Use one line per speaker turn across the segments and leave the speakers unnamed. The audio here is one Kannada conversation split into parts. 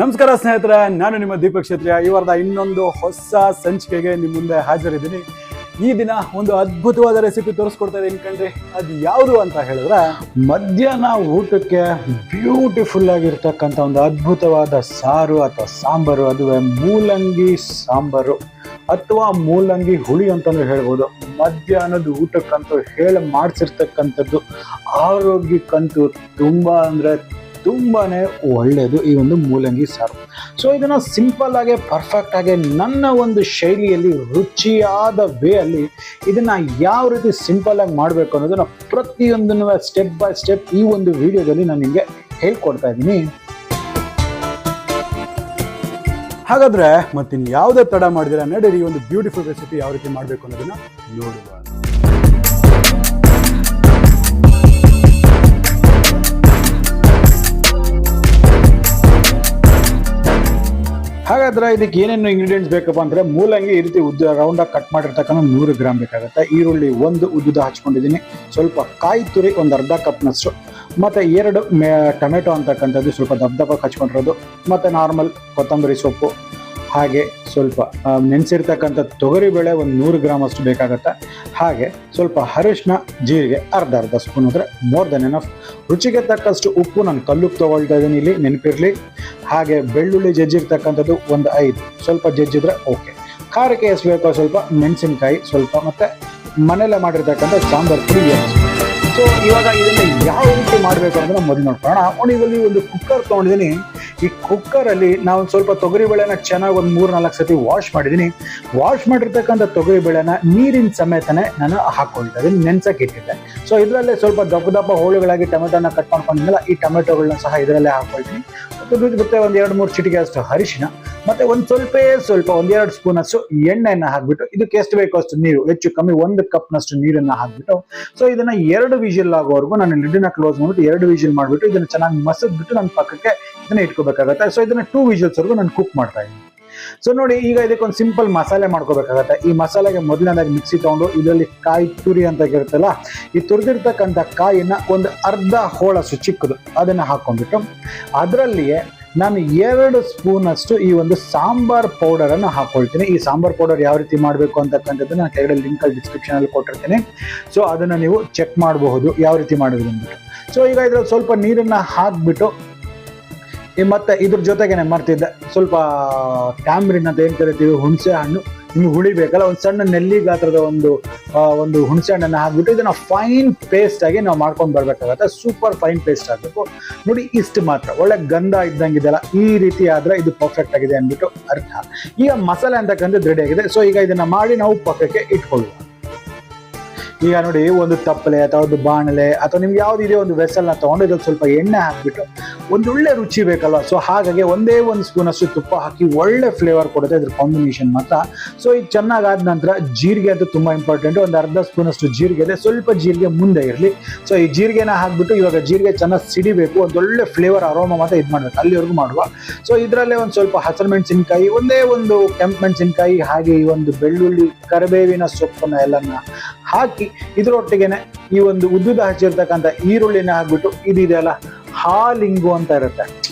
ನಮಸ್ಕಾರ ಸ್ನೇಹಿತರೆ, ನಾನು ನಿಮ್ಮ ದೀಪಕ್ ಕ್ಷತ್ರಿಯ. ಈ ವಾರದ ಇನ್ನೊಂದು ಹೊಸ ಸಂಚಿಕೆಗೆ ನಿಮ್ಮ ಮುಂದೆ ಹಾಜರಿದ್ದೀನಿ. ಈ ದಿನ ಒಂದು ಅದ್ಭುತವಾದ ರೆಸಿಪಿ ತೋರಿಸ್ಕೊಡ್ತಾ ಇದ್ದೀನಿ ಕಣ್ರಿ. ಅದು ಯಾವುದು ಅಂತ ಹೇಳಿದ್ರೆ, ಮಧ್ಯಾಹ್ನ ಊಟಕ್ಕೆ ಬ್ಯೂಟಿಫುಲ್ ಆಗಿರ್ತಕ್ಕಂಥ ಒಂದು ಅದ್ಭುತವಾದ ಸಾರು ಅಥವಾ ಸಾಂಬಾರು. ಅದುವೇ ಮೂಲಂಗಿ ಸಾಂಬಾರು ಅಥವಾ ಮೂಲಂಗಿ ಹುಳಿ ಅಂತಲೂ ಹೇಳ್ಬೋದು. ಮಧ್ಯಾಹ್ನದ ಊಟಕ್ಕಂತೂ ಮಾಡಿಸಿರ್ತಕ್ಕಂಥದ್ದು, ಆರೋಗ್ಯಕ್ಕಂತೂ ತುಂಬಾನೇ ಒಳ್ಳೆಯದು ಈ ಒಂದು ಮೂಲಂಗಿ ಸಾರು. ಸೊ ಇದನ್ನ ಸಿಂಪಲ್ ಆಗಿ ಪರ್ಫೆಕ್ಟ್ ಆಗಿ ನನ್ನ ಒಂದು ಶೈಲಿಯಲ್ಲಿ ರುಚಿಯಾದ ವೇ ಅಲ್ಲಿ ಇದನ್ನ ಯಾವ ರೀತಿ ಸಿಂಪಲ್ ಆಗಿ ಮಾಡಬೇಕು ಅನ್ನೋದನ್ನ ಪ್ರತಿಯೊಂದನ್ನು ಸ್ಟೆಪ್ ಬೈ ಸ್ಟೆಪ್ ಈ ಒಂದು ವಿಡಿಯೋದಲ್ಲಿ ನಾನು ನಿಮಗೆ ಹೇಳ್ಕೊಡ್ತಾ ಇದ್ದೀನಿ. ಹಾಗಾದ್ರೆ ಮತ್ತಿನ್ ಯಾವುದೇ ತಡ ಮಾಡಿದ್ರೆ ನಡೀರಿ ಈ ಒಂದು ಬ್ಯೂಟಿಫುಲ್ ರೆಸಿಪಿ ಯಾವ ರೀತಿ ಮಾಡಬೇಕು ಅನ್ನೋದನ್ನ ನೋಡುವ. ಹಾಗಾದ್ರೆ ಇದಕ್ಕೆ ಏನೇನು ಇಂಗ್ರೀಡಿಯೆಂಟ್ಸ್ ಬೇಕಪ್ಪ ಅಂದ್ರೆ, ಮೂಲಂಗಿ ಈ ರೀತಿ ರೌಂಡಾಗಿ ಕಟ್ ಮಾಡಿರ್ತಕ್ಕಂಥ 100 ಗ್ರಾಮ್ ಬೇಕಾಗುತ್ತೆ. ಈರುಳ್ಳಿ ಒಂದು ಉದ್ದುದ ಹಚ್ಕೊಂಡಿದ್ದೀನಿ, ಸ್ವಲ್ಪ ಕಾಯಿ ತುರಿ ಒಂದು ಅರ್ಧ ಕಪ್ನಷ್ಟು, ಮತ್ತೆ 2 ಟೊಮೆಟೊ ಅಂತಕ್ಕಂಥದ್ದು ಸ್ವಲ್ಪ ದಪ್ಪ ಹಚ್ಕೊಂಡಿರೋದು, ಮತ್ತೆ ನಾರ್ಮಲ್ ಕೊತ್ತಂಬರಿ ಸೊಪ್ಪು, ಹಾಗೆ ಸ್ವಲ್ಪ ನೆನೆಸಿರ್ತಕ್ಕಂಥ ತೊಗರಿಬೇಳೆ ಒಂದು 100 ಗ್ರಾಮ್ ಅಷ್ಟು ಬೇಕಾಗುತ್ತೆ. ಹಾಗೆ ಸ್ವಲ್ಪ ಅರಿಶಿನ, ಜೀರಿಗೆ ಅರ್ಧ ಸ್ಪೂನ್ ಅಂದರೆ ಮೋರ್ ದೆನ್ ಎನಫ್. ರುಚಿಗೆ ತಕ್ಕಷ್ಟು ಉಪ್ಪು ನಾನು ಕಲ್ಲುಪ್ಪು ತೊಗೊಳ್ತಾ ಇದ್ದೀನಿ ಇಲ್ಲಿ, ನೆನಪಿರಲಿ. ಹಾಗೆ ಬೆಳ್ಳುಳ್ಳಿ ಜಜ್ಜಿರ್ತಕ್ಕಂಥದ್ದು ಒಂದು 5, ಸ್ವಲ್ಪ ಜಜ್ಜಿದ್ರೆ ಓಕೆ. ಖಾರಕ್ಕೆ ಎಷ್ಟು ಬೇಕೋ ಸ್ವಲ್ಪ, ಮೆಣಸಿನ್ಕಾಯಿ ಸ್ವಲ್ಪ, ಮತ್ತು ಮನೆಯಲ್ಲೇ ಮಾಡಿರ್ತಕ್ಕಂಥ ಸಾಂಬಾರು ಪುಡಿ. ಸೊ ಇವಾಗ ಇದನ್ನು ಯಾವ ರೀತಿ ಮಾಡಬೇಕು ಅಂದ್ರೆ ಮೊದಲು ನೋಡ್ಕೊಳ್ಳೋಣ. ಅವನಿಗಲ್ಲಿ ಒಂದು ಕುಕ್ಕರ್ ತೊಗೊಂಡಿದ್ದೀನಿ. ಈ ಕುಕ್ಕರಲ್ಲಿ ನಾವು ಸ್ವಲ್ಪ ತೊಗರಿಬೇಳೆನ ಚೆನ್ನಾಗಿ ಒಂದು 3-4 ಸತಿ ವಾಶ್ ಮಾಡಿದ್ದೀನಿ. ವಾಶ್ ಮಾಡಿರ್ತಕ್ಕಂಥ ತೊಗರಿಬೇಳೆನ ನೀರಿನ ಸಮೇತನೇ ನಾನು ಹಾಕ್ಕೊಳ್ತಾ ಇದ್ದೀನಿ, ನೆನ್ಸಕ್ಕೆ ಇಟ್ಟಿದ್ದೆ. ಸೊ ಇದರಲ್ಲೇ ಸ್ವಲ್ಪ ದಪ್ಪ ಹೋಳುಗಳಾಗಿ ಟೊಮೆಟೊನ ಕಟ್ ಮಾಡ್ಕೊಂಡಿದ್ದಲ್ಲ, ಈ ಟೊಮೆಟೊಗಳನ್ನ ಸಹ ಇದರಲ್ಲೇ ಹಾಕ್ಕೊಳ್ತೀನಿ. ಮತ್ತೆ ಒಂದು 2-3 ಚಿಟಿಕೆ ಅಷ್ಟು ಅರಿಶಿನ, ಮತ್ತೆ ಒಂದು ಸ್ವಲ್ಪ 1-2 ಸ್ಪೂನ್ ಅಷ್ಟು ಎಣ್ಣೆಯನ್ನು ಹಾಕ್ಬಿಟ್ಟು, ಇದಕ್ಕೆ ಎಷ್ಟು ಬೇಕೋ ಅಷ್ಟು ನೀರು, ಹೆಚ್ಚು ಕಮ್ಮಿ 1 ಕಪ್ನಷ್ಟು ನೀರನ್ನ ಹಾಕ್ಬಿಟ್ಟು, ಸೊ ಇದನ್ನ 2 ವಿಜಿಲ್ ಆಗೋವರೆಗೂ ನಾನು ಲಿಡ್ನ ಕ್ಲೋಸ್ ಮಾಡ್ಬಿಟ್ಟು 2 ವಿಜಿಲ್ ಮಾಡ್ಬಿಟ್ಟು ಇದನ್ನ ಚೆನ್ನಾಗಿ ಮಸದ್ಬಿಟ್ಟು ನನ್ನ ಪಕ್ಕಕ್ಕೆ ಇದನ್ನ ಇಟ್ಕೋಬೇಕಾಗತ್ತೆ. ಸೊ ಇದನ್ನ 2 ವಿಜಿಲ್ಸ್ ವರೆಗೂ ನಾನು ಕುಕ್ ಮಾಡ್ತಾ ಇದ್ದೀನಿ. ಸೊ ನೋಡಿ, ಈಗ ಇದಕ್ಕೊಂದು ಸಿಂಪಲ್ ಮಸಾಲೆ ಮಾಡ್ಕೋಬೇಕಾಗತ್ತೆ. ಈ ಮಸಾಲೆಗೆ ಮೊದಲನೇದಾಗಿ ಮಿಕ್ಸಿ ತಗೊಂಡು ಇದರಲ್ಲಿ ಕಾಯಿ ತುರಿ ಅಂತ ಇರುತ್ತಲ್ಲ, ಈ ತುರಿದಿರ್ತಕ್ಕಂಥ ಕಾಯಿನ ಒಂದು ಅರ್ಧ ಹೋಳಷ್ಟು ಚಿಕ್ಕದು ಅದನ್ನ ಹಾಕೊಂಡ್ಬಿಟ್ಟು, ಅದರಲ್ಲಿಯೇ ನಾನು 2 ಸ್ಪೂನ್ ಅಷ್ಟು ಈ ಒಂದು ಸಾಂಬಾರ್ ಪೌಡರ್ ಅನ್ನು ಹಾಕೊಳ್ತೀನಿ. ಈ ಸಾಂಬಾರ್ ಪೌಡರ್ ಯಾವ ರೀತಿ ಮಾಡಬೇಕು ಅಂತಕ್ಕಂಥದ್ದು ನಾನು ಕೆಳಗಡೆ ಲಿಂಕ್ ಅಲ್ಲಿ ಡಿಸ್ಕ್ರಿಪ್ಷನ್ ಅಲ್ಲಿ ಕೊಟ್ಟಿರ್ತೀನಿ. ಸೊ ಅದನ್ನ ನೀವು ಚೆಕ್ ಮಾಡಬಹುದು ಯಾವ ರೀತಿ ಮಾಡೋದು ಅಂದ್ಬಿಟ್ಟು. ಸೊ ಈಗ ಇದ್ರಲ್ಲಿ ಸ್ವಲ್ಪ ನೀರನ್ನ ಹಾಕ್ಬಿಟ್ಟು, ಮತ್ತೆ ಇದ್ರ ಜೊತೆಗೇನೆ ಮಾಡ್ತಿದ್ದೆ ಸ್ವಲ್ಪ ಟ್ಯಾಮ್ರಿನ್ ಅಂತ ಏನ್ ಕರಿತೀವಿ, ಹುಣಸೆ ಹಣ್ಣು, ನಿಮ್ಗೆ ಹುಳಿ ಬೇಕಲ್ಲ, ಒಂದು ಸಣ್ಣ ನೆಲ್ಲಿ ಗಾತ್ರದ ಒಂದು ಹುಣಸೆ ಹಣ್ಣನ್ನು ಹಾಕ್ಬಿಟ್ಟು ಇದನ್ನ ಫೈನ್ ಪೇಸ್ಟ್ ಆಗಿ ನಾವು ಮಾಡ್ಕೊಂಡು ಬರ್ಬೇಕಾಗತ್ತೆ. ಸೂಪರ್ ಫೈನ್ ಪೇಸ್ಟ್ ಆಗಬೇಕು ನೋಡಿ. ಇಷ್ಟು ಮಾತ್ರ, ಒಳ್ಳೆ ಗಂಧ ಇದ್ದಂಗಿದೆಲ್ಲ, ಈ ರೀತಿ ಆದ್ರೆ ಇದು ಪರ್ಫೆಕ್ಟ್ ಆಗಿದೆ ಅಂದ್ಬಿಟ್ಟು ಅರ್ಥ. ಈಗ ಮಸಾಲೆ ಅಂತಕ್ಕಂಥದ್ದು ರೆಡಿ ಆಗಿದೆ. ಸೊ ಈಗ ಇದನ್ನ ಮಾಡಿ ನಾವು ಪಕ್ಕಕ್ಕೆ ಇಟ್ಕೊಳ್ಳುವ. ಈಗ ನೋಡಿ, ಒಂದು ತಪ್ಪಲೆ ಅಥವಾ ಒಂದು ಬಾಣಲೆ ಅಥವಾ ನಿಮ್ಗೆ ಯಾವ್ದಿದೆ ಒಂದು ವೆಸಲ್ನ ತಗೊಂಡು ಇದ್ರಲ್ಲಿ ಸ್ವಲ್ಪ ಎಣ್ಣೆ ಹಾಕ್ಬಿಟ್ಟು, ಒಳ್ಳೆ ರುಚಿ ಬೇಕಲ್ವಾ. ಸೊ ಹಾಗಾಗಿ ಒಂದೇ 1 ಸ್ಪೂನ್ ಅಷ್ಟು ತುಪ್ಪ ಹಾಕಿ ಒಳ್ಳೆ ಫ್ಲೇವರ್ ಕೊಡುತ್ತೆ ಇದ್ರ ಕಾಂಬಿನೇಷನ್ ಮಾತ್ರ. ಸೊ ಇದು ಚೆನ್ನಾಗಾದ ನಂತರ ಜೀರಿಗೆ ಅಂತೂ ತುಂಬಾ ಇಂಪಾರ್ಟೆಂಟ್. ಒಂದು ಅರ್ಧ ಸ್ಪೂನ್ ಅಷ್ಟು ಜೀರಿಗೆ ಇದೆ, ಸ್ವಲ್ಪ ಜೀರಿಗೆ ಮುಂದೆ ಇರಲಿ. ಸೊ ಈ ಜೀರಿಗೆನ ಹಾಕ್ಬಿಟ್ಟು ಇವಾಗ ಜೀರಿಗೆ ಚೆನ್ನಾಗಿ ಸಿಡಿಬೇಕು, ಒಂದೊಳ್ಳೆ ಫ್ಲೇವರ್ ಅರೋಮ ಮಾತ್ರ ಇದು ಮಾಡ್ಬೇಕು, ಅಲ್ಲಿವರೆಗೂ ಮಾಡುವ. ಸೊ ಇದರಲ್ಲೇ ಒಂದು ಸ್ವಲ್ಪ ಹಸಿರು ಮೆಣಸಿನ್ಕಾಯಿ, ಒಂದೇ ಒಂದು ಕೆಂಪು ಮೆಣಸಿನ್ಕಾಯಿ, ಹಾಗೆ ಈ ಒಂದು ಬೆಳ್ಳುಳ್ಳಿ, ಕರಿಬೇವಿನ ಸೊಪ್ಪನ್ನ ಎಲ್ಲನ್ನ ಹಾಕಿ ಇದ್ರೊಟ್ಟಿಗೆನೆ ಈ ಒಂದು ಉದ್ದುದ ಹಚ್ಚಿರ್ತಕ್ಕಂಥ ಈರುಳ್ಳಿನ ಹಾಕ್ಬಿಟ್ಟು, ಇದೆಯಲ್ಲ ಹಾಲಿಂಗು ಅಂತ ಇರುತ್ತೆ,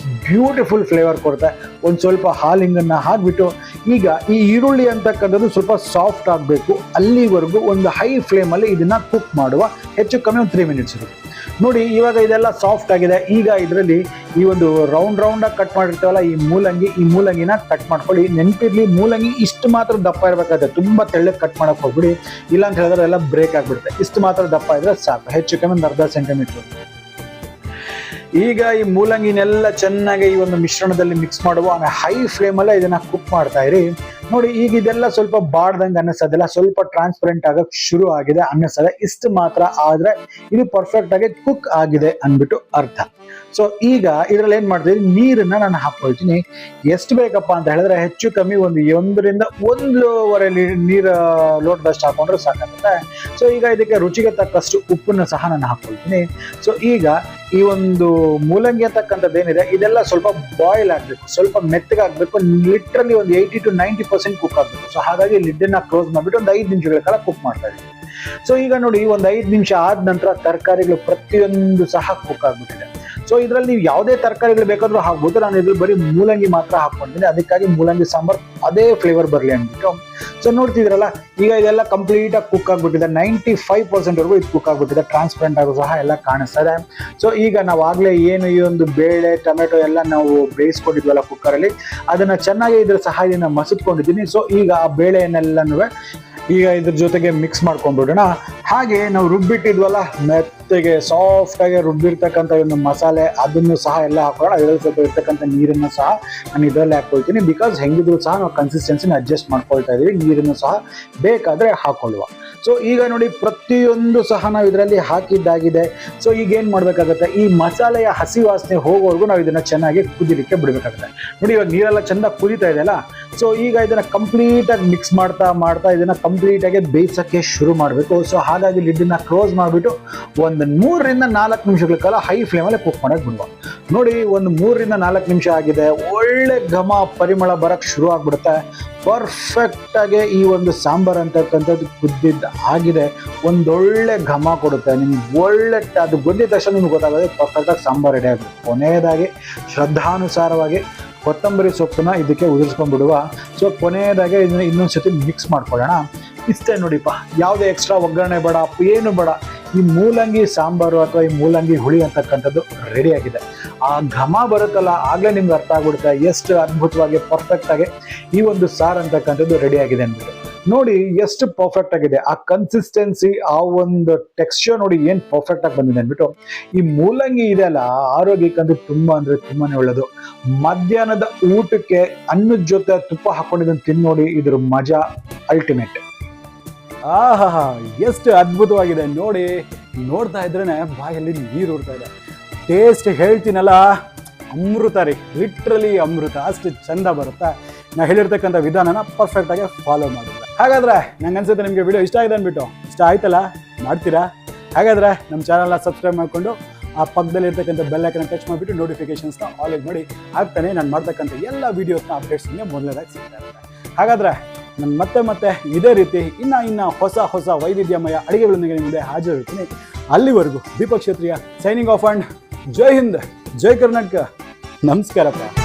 ಬ್ಯೂಟಿಫುಲ್ ಫ್ಲೇವರ್ ಕೊಡುತ್ತೆ. ಒಂದು ಸ್ವಲ್ಪ ಹಾಲಿಂಗನ್ನ ಹಾಕ್ಬಿಟ್ಟು, ಈಗ ಈ ಈರುಳ್ಳಿ ಅಂತಕ್ಕಂಥದ್ದು ಸ್ವಲ್ಪ ಸಾಫ್ಟ್ ಆಗಬೇಕು, ಅಲ್ಲಿವರೆಗೂ ಒಂದು ಹೈ ಫ್ಲೇಮಲ್ಲಿ ಇದನ್ನ ಕುಕ್ ಮಾಡುವ. ಹೆಚ್ಚು ಕಮ್ಮಿ ಒಂದು 3 ಮಿನಿಟ್ಸ್ ಇರುತ್ತೆ ನೋಡಿ. ಇವಾಗ ಇದೆಲ್ಲ ಸಾಫ್ಟ್ ಆಗಿದೆ. ಈಗ ಇದರಲ್ಲಿ ಈ ಒಂದು ರೌಂಡ್ ಆಗಿ ಕಟ್ ಮಾಡಿರ್ತೀವಲ್ಲ ಈ ಮೂಲಂಗಿನ ಕಟ್ ಮಾಡ್ಕೊಳ್ಳಿ. ನೆನಪಿರ್ಲಿ, ಮೂಲಂಗಿ ಇಷ್ಟು ಮಾತ್ರ ದಪ್ಪ ಇರಬೇಕಾಗುತ್ತೆ, ತುಂಬಾ ತೆಳ್ಳಗೆ ಕಟ್ ಮಾಡಕ್ ಹೋಗ್ಬಿಡಿ, ಇಲ್ಲ ಅಂತ ಹೇಳಿದ್ರೆ ಎಲ್ಲ ಬ್ರೇಕ್ ಆಗ್ಬಿಡುತ್ತೆ. ಇಷ್ಟು ಮಾತ್ರ ದಪ್ಪ ಇದ್ರೆ ಸಾಕು, ಹೆಚ್ಚು ಕಮ್ಮಿ ಒಂದು ಅರ್ಧ ಸೆಂಟಿಮೀಟರ್. ಈಗ ಈ ಮೂಲಂಗಿನೆಲ್ಲ ಚೆನ್ನಾಗಿ ಈ ಒಂದು ಮಿಶ್ರಣದಲ್ಲಿ ಮಿಕ್ಸ್ ಮಾಡುವ, ಹೈ ಫ್ಲೇಮಲ್ಲೇ ಇದನ್ನ ಕುಕ್ ಮಾಡ್ತಾ ಇರಿ ನೋಡಿ. ಈಗ ಇದೆಲ್ಲ ಸ್ವಲ್ಪ ಬಾಡ್ದಂಗೆ ಅನ್ನಿಸೋದಿಲ್ಲ, ಸ್ವಲ್ಪ ಟ್ರಾನ್ಸ್ಪರೆಂಟ್ ಆಗಕ್ಕೆ ಶುರು ಆಗಿದೆ ಅನ್ನಿಸ್ತದೆ. ಇಷ್ಟು ಮಾತ್ರ ಆದ್ರೆ ಇದು ಪರ್ಫೆಕ್ಟ್ ಆಗಿ ಕುಕ್ ಆಗಿದೆ ಅಂದ್ಬಿಟ್ಟು ಅರ್ಥ. ಸೊ ಈಗ ಇದ್ರಲ್ಲಿ ಏನ್ ಮಾಡ್ತೀವಿ, ನೀರನ್ನ ನಾನು ಹಾಕೊಳ್ತೀನಿ. ಎಷ್ಟು ಬೇಕಪ್ಪ ಅಂತ ಹೇಳಿದ್ರೆ ಹೆಚ್ಚು ಕಮ್ಮಿ ಒಂದು 1ರಿಂದ 1.5 ನೀರು ಲೋಟದಷ್ಟು ಹಾಕೊಂಡ್ರೆ ಸಾಕಾಗುತ್ತೆ. ಸೊ ಈಗ ಇದಕ್ಕೆ ರುಚಿಗೆ ತಕ್ಕಷ್ಟು ಉಪ್ಪನ್ನು ಸಹ ನಾನು ಹಾಕೊಳ್ತೀನಿ. ಸೊ ಈಗ ಈ ಒಂದು ಮೂಲಂಗಿ ಅಂತಕ್ಕಂಥದ್ದು ಏನಿದೆ, ಇದೆಲ್ಲ ಸ್ವಲ್ಪ ಬಾಯ್ಲ್ ಆಗ್ಬೇಕು, ಸ್ವಲ್ಪ ಮೆತ್ತಗಾಗ್ಬೇಕು, ಲಿಟ್ರಲಿ ಒಂದು 80 to 90% ಕುಕ್ ಆಗ್ಬೇಕು. ಸೊ ಹಾಗಾಗಿ ಲಿಡ್ಡನ್ನ ಕ್ಲೋಸ್ ಮಾಡ್ಬಿಟ್ಟು ಒಂದು 5 ನಿಮಿಷಗಳ ಕಾಲ ಕುಕ್ ಮಾಡ್ತಾ ಇದ್ದೀವಿ. ಸೊ ಈಗ ನೋಡಿ, ಒಂದು 5 ನಿಮಿಷ ಆದ ನಂತರ ತರಕಾರಿಗಳು ಪ್ರತಿಯೊಂದು ಸಹ ಕುಕ್ ಆಗ್ಬಿಟ್ಟಿದೆ. ಸೊ ಇದರಲ್ಲಿ ನೀವು ಯಾವುದೇ ತರಕಾರಿಗಳು ಬೇಕಾದ್ರೂ ಹಾಕ್ಬೋದು. ನಾನು ಇದ್ರಲ್ಲಿ ಬರೀ ಮೂಲಂಗಿ ಮಾತ್ರ ಹಾಕೊಂಡಿದ್ದೀನಿ, ಅದಕ್ಕಾಗಿ ಮೂಲಂಗಿ ಸಾಂಬಾರ್ ಅದೇ ಫ್ಲೇವರ್ ಬರಲಿ ಅಂದ್ಬಿಟ್ಟು. ಸೊ ನೋಡ್ತಿದ್ರಲ್ಲ, ಈಗ ಇದೆಲ್ಲ ಕಂಪ್ಲೀಟ್ ಆಗಿ ಕುಕ್ ಆಗ್ಬಿಟ್ಟಿದೆ. 95% ಇದು ಕುಕ್ ಆಗ್ಬಿಟ್ಟಿದೆ, ಟ್ರಾನ್ಸ್ಪರೆಂಟ್ ಆಗೋ ಸಹ ಎಲ್ಲ ಕಾಣಿಸ್ತಾ ಇದೆ. ಸೊ ಈಗ ನಾವು ಆಗ್ಲೇ ಏನು ಈ ಒಂದು ಬೇಳೆ ಟೊಮೆಟೊ ಎಲ್ಲ ನಾವು ಬೇಯಿಸ್ಕೊಂಡಿದ್ವಲ್ಲ ಕುಕ್ಕರಲ್ಲಿ, ಅದನ್ನ ಚೆನ್ನಾಗಿ ಇದ್ರ ಸಹಾಯದಿಂದ ಮಸದ್ಕೊಂಡಿದ್ದೀನಿ. ಸೊ ಈಗ ಆ ಬೇಳೆಯನ್ನೆಲ್ಲನೂ ಈಗ ಇದ್ರ ಜೊತೆಗೆ ಮಿಕ್ಸ್ ಮಾಡ್ಕೊಂಡ್ಬಿಡೋಣ. ಹಾಗೆ ನಾವು ರುಬ್ಬಿಟ್ಟಿದ್ವಲ್ಲ, ಮೆತ್ತಗೆ ಸಾಫ್ಟ್ ಆಗಿ ರುಬ್ಬಿರ್ತಕ್ಕಂಥ ಒಂದು ಮಸಾಲೆ, ಅದನ್ನು ಸಹ ಎಲ್ಲ ಹಾಕೋಣ. ಇದರಲ್ಲಿ ಸ್ವಲ್ಪ ಇರ್ತಕ್ಕಂಥ ನೀರನ್ನು ಸಹ ನಾನು ಇದರಲ್ಲಿ ಹಾಕೊಳ್ತೀನಿ. ಬಿಕಾಸ್ ಹೆಂಗಿದ್ರು ಸಹ ನಾವು ಕನ್ಸಿಸ್ಟೆನ್ಸಿನ ಅಡ್ಜಸ್ಟ್ ಮಾಡ್ಕೊಳ್ತಾ ಇದೀವಿ, ನೀರನ್ನು ಸಹ ಬೇಕಾದ್ರೆ ಹಾಕೊಳ್ಳುವ. ಸೊ ಈಗ ನೋಡಿ, ಪ್ರತಿಯೊಂದು ಸಹ ನಾವು ಇದರಲ್ಲಿ ಹಾಕಿದ್ದಾಗಿದೆ. ಸೊ ಈಗ ಏನ್ ಮಾಡ್ಬೇಕಾಗತ್ತೆ, ಈ ಮಸಾಲೆಯ ಹಸಿ ವಾಸನೆ ಹೋಗೋವರೆಗೂ ನಾವು ಇದನ್ನ ಚೆನ್ನಾಗಿ ಕುದಿಲಿಕ್ಕೆ ಬಿಡ್ಬೇಕಾಗುತ್ತೆ. ನೋಡಿ, ಇವಾಗ ನೀರೆಲ್ಲ ಚೆಂದ ಕುದಿತಾ ಇದೆಯಲ್ಲ. ಸೊ ಈಗ ಇದನ್ನ ಕಂಪ್ಲೀಟ್ ಆಗಿ ಮಿಕ್ಸ್ ಮಾಡ್ತಾ ಇದನ್ನ ಕಂಪ್ಲೀಟ್ ಆಗಿ ಬೇಯಿಸಕ್ಕೆ ಶುರು ಮಾಡಬೇಕು. ಸೊ ಹಾಗಾಗಿ ಲಿಡ್ಡನ್ನ ಕ್ಲೋಸ್ ಮಾಡಿಬಿಟ್ಟು ಒಂದು 3 ರಿಂದ 4 ನಿಮಿಷಗಳ ಕಾಲ ಹೈ ಫ್ಲೇಮಲ್ಲಿ ಕುಕ್ ಮಾಡಕ್ ಬಿಡುವ. ನೋಡಿ, ಒಂದು 3 ರಿಂದ 4 ನಿಮಿಷ ಆಗಿದೆ. ಒಳ್ಳೆ ಘಮ ಪರಿಮಳ ಬರಕ್ ಶುರು ಆಗ್ಬಿಡುತ್ತೆ. ಪರ್ಫೆಕ್ಟ್ ಆಗಿ ಈ ಒಂದು ಸಾಂಬಾರ್ ಅಂತಕ್ಕಂಥದ್ದು ಕುದ್ದಿದ್ದು ಆಗಿದೆ. ಒಂದೊಳ್ಳೆ ಘಮ ಕೊಡುತ್ತೆ ನಿಮ್ಗೆ. ಒಳ್ಳೆ ಅದು ಗೊತ್ತಿದ ತಕ್ಷಣ ನಿಮ್ಗೆ ಗೊತ್ತಾಗೋದು ಪರ್ಫೆಕ್ಟ್ ಆಗಿ ಸಾಂಬಾರ್ ರೆಡಿ ಆಗುತ್ತೆ. ಕೊನೆಯದಾಗಿ ಶ್ರದ್ಧಾನುಸಾರವಾಗಿ ಕೊತ್ತಂಬರಿ ಸೊಪ್ಪನ್ನ ಇದಕ್ಕೆ ಉದುರಿಸ್ಕೊಂಡ್ಬಿಡುವ. ಸೊ ಕೊನೆಯದಾಗಿ ಇದನ್ನ ಇನ್ನೊಂದ್ಸತಿ ಮಿಕ್ಸ್ ಮಾಡ್ಕೊಳ್ಳೋಣ. ಇಷ್ಟೇ ನೋಡಿಪ್ಪ, ಯಾವುದೇ ಎಕ್ಸ್ಟ್ರಾ ಒಗ್ಗರಣೆ ಬೇಡ, ಏನು ಬೇಡ. ಈ ಮೂಲಂಗಿ ಸಾಂಬಾರು ಅಥವಾ ಈ ಮೂಲಂಗಿ ಹುಳಿ ಅಂತಕ್ಕಂಥದ್ದು ರೆಡಿ ಆಗಿದೆ. ಆ ಘಮ ಬರುತ್ತಲ್ಲ, ಆಗ್ಲೇ ನಿಮ್ಗೆ ಅರ್ಥ ಆಗ್ಬಿಡುತ್ತೆ ಎಷ್ಟು ಅದ್ಭುತವಾಗಿ ಪರ್ಫೆಕ್ಟ್ ಆಗಿ ಈ ಒಂದು ಸಾರು ಅಂತಕ್ಕಂಥದ್ದು ರೆಡಿ ಆಗಿದೆ ಅಂದ್ಬಿಟ್ಟು. ನೋಡಿ ಎಷ್ಟು ಪರ್ಫೆಕ್ಟ್ ಆಗಿದೆ. ಆ ಕನ್ಸಿಸ್ಟೆನ್ಸಿ, ಆ ಒಂದು ಟೆಕ್ಸ್ಚರ್ ನೋಡಿ ಏನ್ ಪರ್ಫೆಕ್ಟ್ ಆಗಿ ಬಂದಿದೆ ಅಂದ್ಬಿಟ್ಟು. ಈ ಮೂಲಂಗಿ ಇದೆ ಅಲ್ಲ, ಆರೋಗ್ಯಕ್ಕಂತೂ ತುಂಬಾ ಅಂದ್ರೆ ತುಂಬಾನೇ ಒಳ್ಳೇದು. ಮಧ್ಯಾಹ್ನದ ಊಟಕ್ಕೆ ಅನ್ನದ ಜೊತೆ ತುಪ್ಪ ಹಾಕೊಂಡಿದ್ದನ್ನು ತಿಂದು ನೋಡಿ, ಇದ್ರ ಮಜಾ ಅಲ್ಟಿಮೇಟ್.
ಆಹಾ, ಎಷ್ಟು ಅದ್ಭುತವಾಗಿದೆ ನೋಡಿ. ನೋಡ್ತಾ ಇದ್ರೇನೆ ಬಾಯಲ್ಲಿ ನೀರು ಉಡ್ತಾ ಇದೆ. ಟೇಸ್ಟ್ ಹೇಳ್ತೀನಲ್ಲ, ಅಮೃತ ರೀ, ಲಿಟ್ರಲಿ ಅಮೃತ. ಅಷ್ಟು ಚಂದ ಬರುತ್ತೆ. ನಾ ಹೇಳಿರ್ತಕ್ಕಂಥ ವಿಧಾನನ ಪರ್ಫೆಕ್ಟ್ ಆಗಿ ಫಾಲೋ ಮಾಡಿದ್ರೆ. ಹಾಗಾದ್ರೆ ನಂಗೆ ಅನ್ಸುತ್ತೆ ನಿಮಗೆ ವಿಡಿಯೋ ಇಷ್ಟ ಆಗಿದೆ ಅಂದ್ಬಿಟ್ಟು. ಇಷ್ಟ ಆಯ್ತಲ್ಲ, ಮಾಡ್ತೀರಾ? ಹಾಗಾದ್ರೆ ನಮ್ಮ ಚಾನಲ್ನ ಸಬ್ಸ್ಕ್ರೈಬ್ ಮಾಡಿಕೊಂಡು ಆ ಪಕ್ಕದಲ್ಲಿ ಇರ್ತಕ್ಕಂಥ ಬೆಲ್ ಐಕನ್ ಟಚ್ ಮಾಡಿಬಿಟ್ಟು ನೋಟಿಫಿಕೇಶನ್ಸ್ನ ಆಲ್ ಆಗಿ ಮಾಡಿ. ಆಗ್ತಾನೆ ನಾನು ಮಾಡ್ತಕ್ಕಂಥ ಎಲ್ಲ ವೀಡಿಯೋಸ್ನ ಅಪ್ಡೇಟ್ಸ್ ನಿಮಗೆ ಮೊದಲನೇದಾಗಿ ಸಿಗ್ತಾ ಇರುತ್ತೆ. ಹಾಗಾದ್ರೆ ನಾನು ಮತ್ತೆ ಇದೇ ರೀತಿ ಇನ್ನ ಹೊಸ ವೈವಿಧ್ಯಮಯ ಅಡುಗೆಗಳೊಂದಿಗೆ ನಿಮ್ಮ ಮುಂದೆ ಹಾಜರಿರ್ತೀನಿ. ಅಲ್ಲಿವರೆಗೂ Deepak Kshatriya signing off and ಜೈ ಹಿಂದ್, ಜೈ ಕರ್ನಾಟಕ. ನಮಸ್ಕಾರಪ್ಪ.